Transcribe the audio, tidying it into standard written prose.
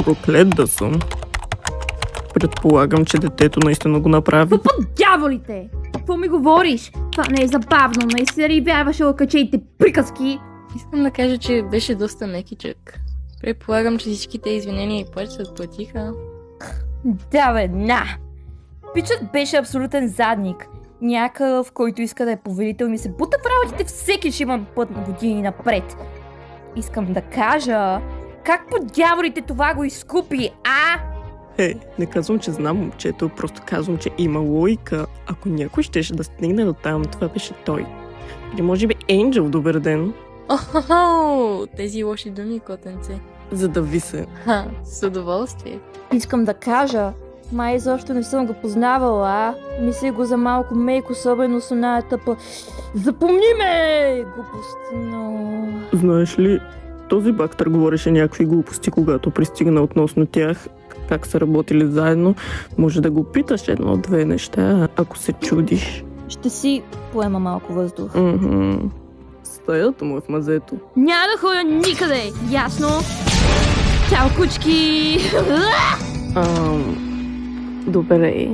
проклет да съм. Предполагам, че детето наистина го направи. Какво по дяволите? Какво ми говориш? Това не е забавно, не се рибяваше окачеите приказки. Искам да кажа, че беше доста мекичък. Предполагам, че всичките извинения и плач се отплатиха. Да бе, на! Пичът беше абсолютен задник. Някакъв, който иска да е повелител, ми се бута в работите всеки ще имам път на години напред. Искам да кажа, как по дяволите това го изкупи, а? Не казвам, че знам момчето, просто казвам, че има логика. Ако някой щеше да стигне до там, това беше той. Или може би Енджел, добър ден. Охо, тези лоши думи, котенце. Задави се. Ха, с удоволствие. Искам да кажа, май изобщо не съм го познавала, а? Мисля го за малко мейк, особено с оная тъпа. Запомни ме! Глупост, но... Знаеш ли, този бактър говореше някакви глупости, когато пристигна относно тях, как са работили заедно. Може да го питаш едно от две неща, ако се чудиш. Ще си поема малко въздух. Стаята му е в мазето. Няма да ходя никъде, ясно? Чао, кучки! Добре.